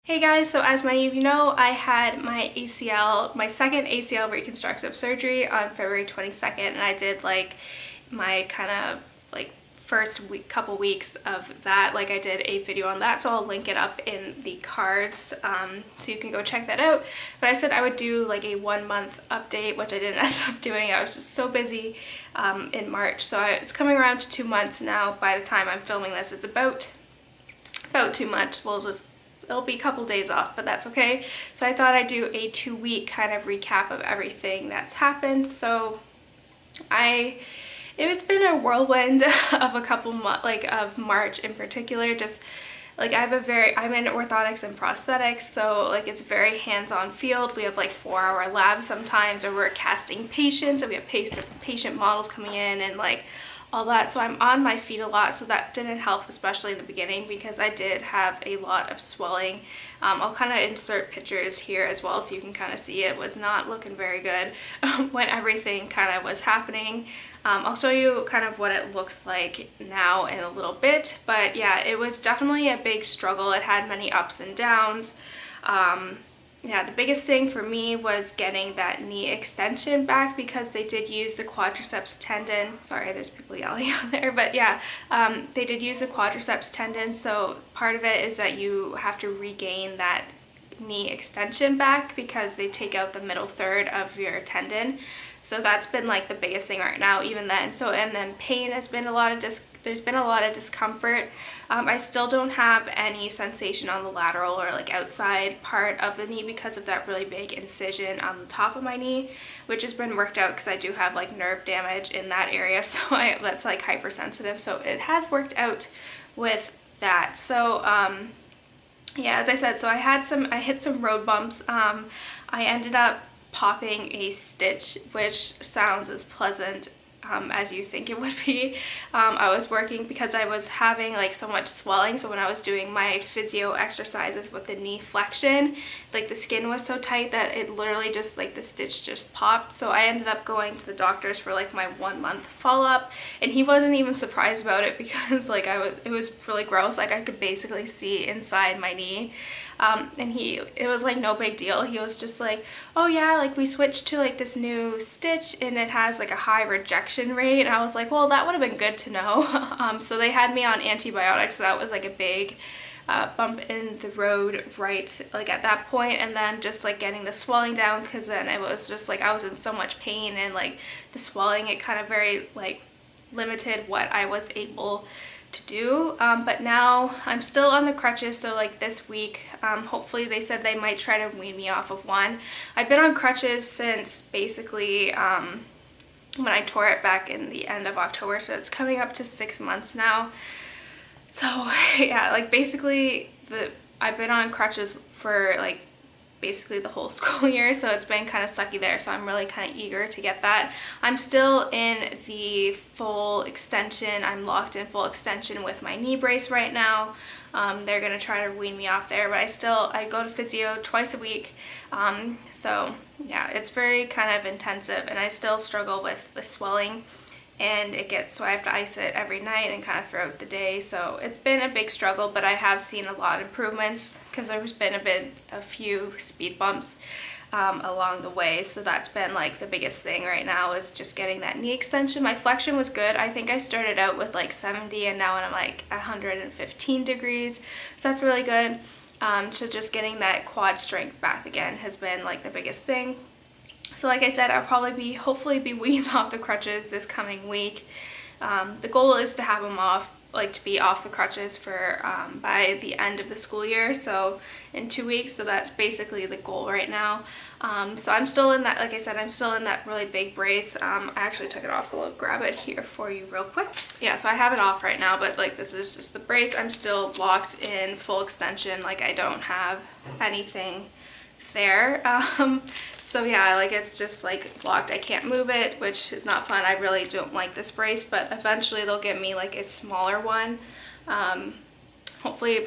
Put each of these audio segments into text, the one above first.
Hey guys, so as many of you know, I had my ACL, my second ACL reconstructive surgery on February 22nd, and I did like my kind of like first week, couple weeks of that. Like I did a video on that, so I'll link it up in the cards so you can go check that out. But I said I would do like a 1 month update, which I didn't end up doing. I was just so busy in March. So it's coming around to 2 months now. By the time I'm filming this, it's about 2 months. It'll be a couple days off, but that's okay. So I thought I'd do a 2-week kind of recap of everything that's happened. So it's been a whirlwind of a couple months, like of March in particular. Just like I'm in orthotics and prosthetics, so like it's a very hands-on field. We have like 4-hour labs sometimes, or we're casting patients, and we have patient models coming in and like all that. So I'm on my feet a lot, so that didn't help, especially in the beginning, because I did have a lot of swelling. I'll kind of insert pictures here as well so you can kind of see it was not looking very good when everything kind of was happening. I'll show you kind of what it looks like now in a little bit, but yeah, it was definitely a big struggle. It had many ups and downs. Yeah, the biggest thing for me was getting that knee extension back, because they did use the quadriceps tendon. Sorry, there's people yelling out there, but yeah, they did use the quadriceps tendon. So part of it is that you have to regain that knee extension back, because they take out the middle third of your tendon. So that's been like the biggest thing right now, even then. So, and then pain has been there's been a lot of discomfort. I still don't have any sensation on the lateral or like outside part of the knee because of that really big incision on the top of my knee, which has been worked out because I do have like nerve damage in that area. So that's like hypersensitive. So it has worked out with that. So, yeah, as I said, so I hit some road bumps. I ended up popping a stitch, which sounds as pleasant as you think it would be. I was working because I was having like so much swelling, so when I was doing my physio exercises with the knee flexion, like the skin was so tight that it literally just like the stitch just popped. So I ended up going to the doctors for like my 1 month follow-up, and he wasn't even surprised about it, because like it was really gross. Like I could basically see inside my knee. And it was like no big deal. He was just like, oh yeah, like we switched to like this new stitch and it has like a high rejection rate. And I was like, well, that would have been good to know. So they had me on antibiotics, so that was like a big bump in the road right like at that point. And then just like getting the swelling down, because then it was just like I was in so much pain, and like the swelling, it kind of very like limited what I was able to do. But now I'm still on the crutches, so like this week, hopefully they said they might try to wean me off of one. I've been on crutches since basically when I tore it back in the end of October, so it's coming up to 6 months now. So yeah, like basically I've been on crutches for like basically the whole school year, so it's been kind of sucky there. So I'm really kind of eager to get that. I'm still in the full extension. I'm locked in full extension with my knee brace right now. They're gonna try to wean me off there, but I go to physio twice a week. So yeah, it's very kind of intensive, and I still struggle with the swelling, and so I have to ice it every night and kind of throughout the day. So it's been a big struggle, but I have seen a lot of improvements, because there's been a few speed bumps along the way. So that's been like the biggest thing right now, is just getting that knee extension. My flexion was good. I think I started out with like 70, and now I'm like 115 degrees. So that's really good. So just getting that quad strength back again has been like the biggest thing. So like I said, I'll probably hopefully be weaned off the crutches this coming week. The goal is to have them off, like to be off the crutches for by the end of the school year, so in 2 weeks. So that's basically the goal right now. So I'm still in that, like I said, I'm still in that really big brace. I actually took it off, so I'll grab it here for you real quick. Yeah, so I have it off right now, but like this is just the brace. I'm still locked in full extension, like I don't have anything there. So yeah, like it's just like locked. I can't move it, which is not fun. I really don't like this brace, but eventually they'll give me like a smaller one. Hopefully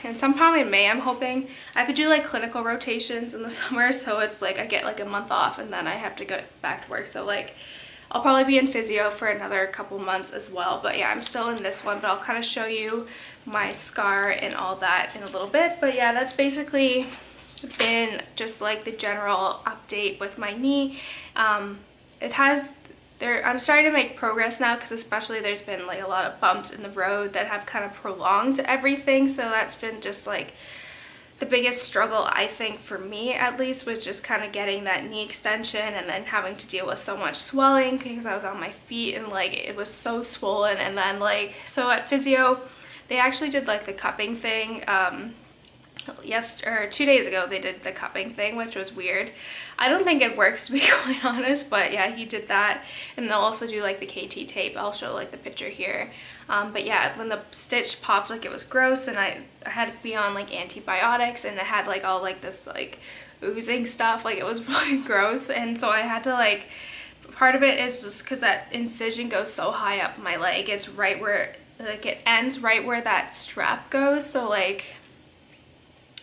and sometime in May, I'm hoping. I have to do like clinical rotations in the summer, so it's like I get like a month off and then I have to go back to work. So like I'll probably be in physio for another couple months as well, but yeah, I'm still in this one, but I'll kind of show you my scar and all that in a little bit. But yeah, that's basically been just like the general update with my knee. I'm starting to make progress now, because especially there's been like a lot of bumps in the road that have kind of prolonged everything, so that's been just like the biggest struggle, I think, for me at least, was just kind of getting that knee extension and then having to deal with so much swelling because I was on my feet and like it was so swollen. And then like, so at physio they actually did like the cupping thing. 2 days ago they did the cupping thing, which was weird. I don't think it works, to be quite honest, but yeah, he did that. And they'll also do like the KT tape. I'll show like the picture here. But yeah, when the stitch popped, like it was gross, and I had to be on like antibiotics, and it had like all like this like oozing stuff, like it was really gross. And so I had to like, part of it is just because that incision goes so high up my leg, it's right where like it ends right where that strap goes. So like,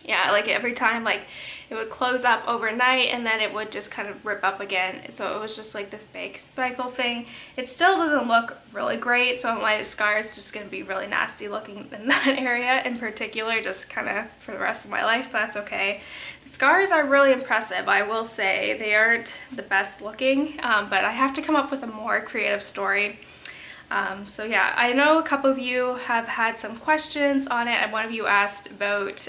yeah, like every time like it would close up overnight and then it would just kind of rip up again. So it was just like this big cycle thing. It still doesn't look really great, so my scar is just going to be really nasty looking in that area in particular, just kind of for the rest of my life, but that's okay. The scars are really impressive, I will say. They aren't the best looking, but I have to come up with a more creative story. So yeah, I know a couple of you have had some questions on it, and one of you asked about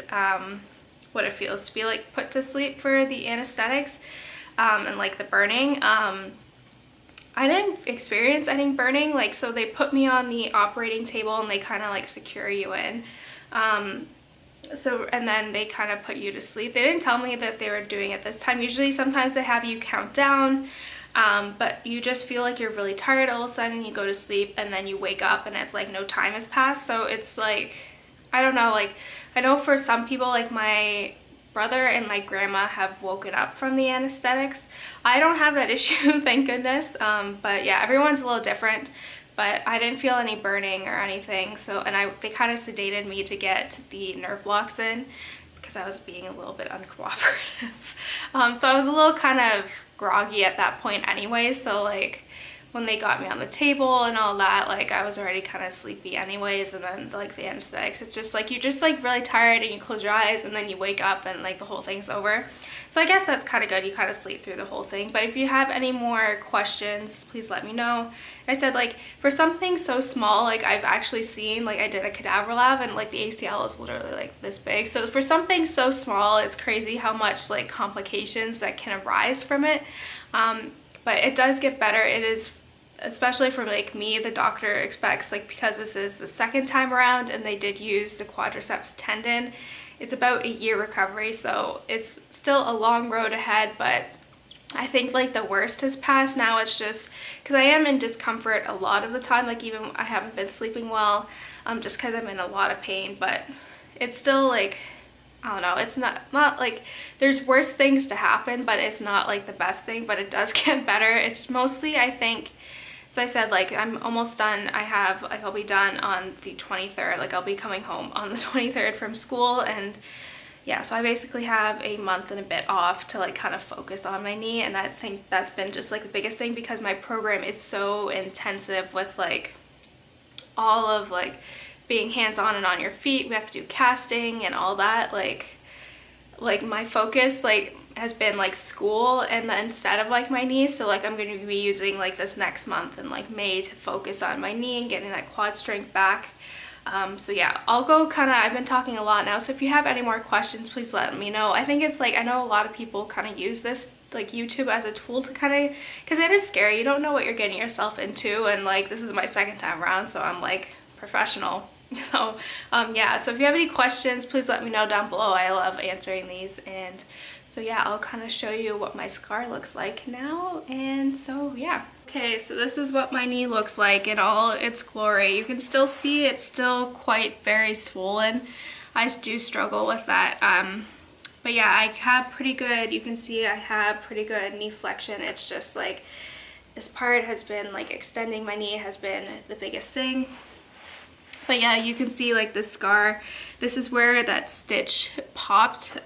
what it feels to be like put to sleep for the anesthetics and like the burning. I didn't experience any burning, like, so they put me on the operating table and they kind of like secure you in. And then they kind of put you to sleep. They didn't tell me that they were doing it this time. Usually sometimes they have you count down. But you just feel like you're really tired all of a sudden, you go to sleep and then you wake up and it's like no time has passed. So it's like, I don't know, like I know for some people, like my brother and my grandma have woken up from the anesthetics. I don't have that issue, thank goodness. But yeah, everyone's a little different, but I didn't feel any burning or anything. So, and they kind of sedated me to get the nerve blocks in because I was being a little bit uncooperative. So I was a little kind of groggy at that point anyway, so like when they got me on the table and all that, like I was already kind of sleepy anyways. And then like the anesthetics, it's just like you're just like really tired and you close your eyes and then you wake up and like the whole thing's over. So I guess that's kind of good, you kind of sleep through the whole thing. But if you have any more questions, please let me know. I said, like, for something so small, like I've actually seen, like I did a cadaver lab and like the ACL is literally like this big. So for something so small, it's crazy how much like complications that can arise from it. But it does get better. It is, especially for like me, the doctor expects, like, because this is the second time around and they did use the quadriceps tendon, it's about a year recovery. So it's still a long road ahead, but I think like the worst has passed. Now it's just because I am in discomfort a lot of the time, like even I haven't been sleeping well, just because I'm in a lot of pain. But it's still like, I don't know, it's not like there's worse things to happen, but it's not like the best thing, but it does get better. It's mostly, I think, as I said, like I'm almost done. I'll be done on the 23rd. Like I'll be coming home on the 23rd from school, and yeah, so I basically have a month and a bit off to like kind of focus on my knee. And I think that's been just like the biggest thing, because my program is so intensive with like all of like being hands-on and on your feet. We have to do casting and all that. Like my focus like has been like school and then instead of like my knee. So like I'm going to be using like this next month and like May to focus on my knee and getting that quad strength back. So yeah, I'll go kind of, I've been talking a lot now, so if you have any more questions, please let me know. I think it's like, I know a lot of people kind of use this like YouTube as a tool to kind of, because it is scary, you don't know what you're getting yourself into, and like this is my second time around, so I'm like professional. So yeah, so if you have any questions, please let me know down below. I love answering these. And so yeah, I'll kind of show you what my scar looks like now. And so yeah. Okay, so this is what my knee looks like in all its glory. You can still see it's still quite very swollen. I do struggle with that. But yeah, I have pretty good, you can see I have pretty good knee flexion. It's just like this part has been like extending my knee has been the biggest thing. But yeah, you can see like the scar. This is where that stitch popped.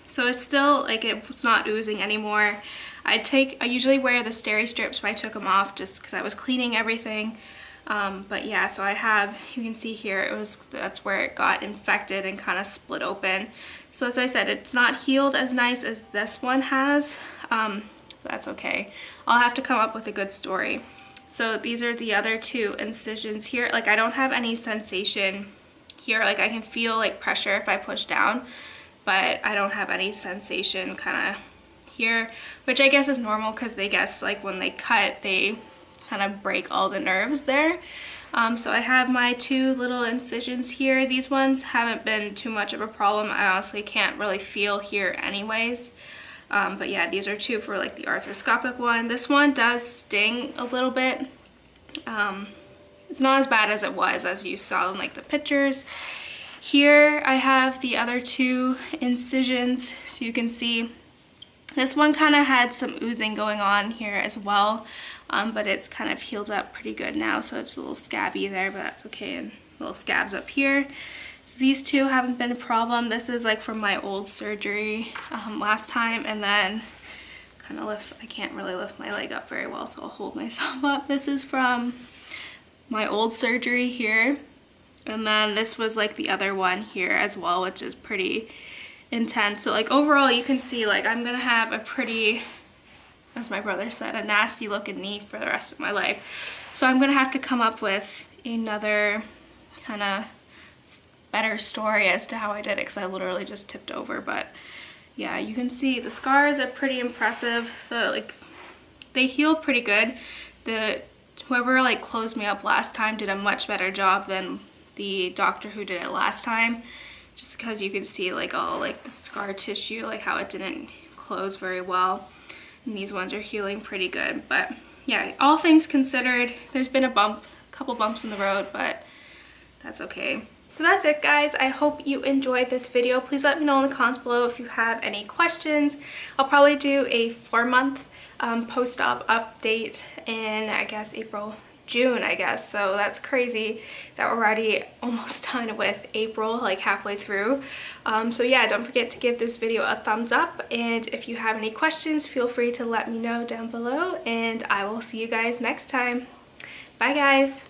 So it's still like it's not oozing anymore. I usually wear the steri strips, but I took them off just because I was cleaning everything. But yeah, so I have, you can see here, that's where it got infected and kind of split open. So as I said, it's not healed as nice as this one has. That's okay. I'll have to come up with a good story. So these are the other two incisions here. Like I don't have any sensation here. Like I can feel like pressure if I push down, but I don't have any sensation kind of here, which I guess is normal because they guess like when they cut, they kind of break all the nerves there. So I have my two little incisions here. These ones haven't been too much of a problem. I honestly can't really feel here anyways. But yeah, these are two for like the arthroscopic one. This one does sting a little bit. It's not as bad as it was as you saw in like the pictures. Here I have the other two incisions, so you can see this one kind of had some oozing going on here as well, but it's kind of healed up pretty good now, so it's a little scabby there, but that's okay, and little scabs up here. So these two haven't been a problem. This is like from my old surgery last time, and then kind of I can't really lift my leg up very well, so I'll hold myself up. This is from my old surgery here, and then this was like the other one here as well, which is pretty intense. So like overall you can see like I'm gonna have a pretty, as my brother said, a nasty looking knee for the rest of my life. So I'm gonna have to come up with another kind of better story as to how I did it, because I literally just tipped over. But yeah, you can see the scars are pretty impressive. They healed pretty good. Whoever like closed me up last time did a much better job than the doctor who did it last time, just because you can see like all like the scar tissue, like how it didn't close very well. And these ones are healing pretty good. But yeah, all things considered, there's been a couple bumps in the road, but that's okay. So that's it, guys. I hope you enjoyed this video. Please let me know in the comments below if you have any questions. I'll probably do a 4-month post-op update in, I guess, June, I guess. So that's crazy that we're already almost done with April, like halfway through. So yeah, don't forget to give this video a thumbs up, and if you have any questions, feel free to let me know down below, and I will see you guys next time. Bye, guys.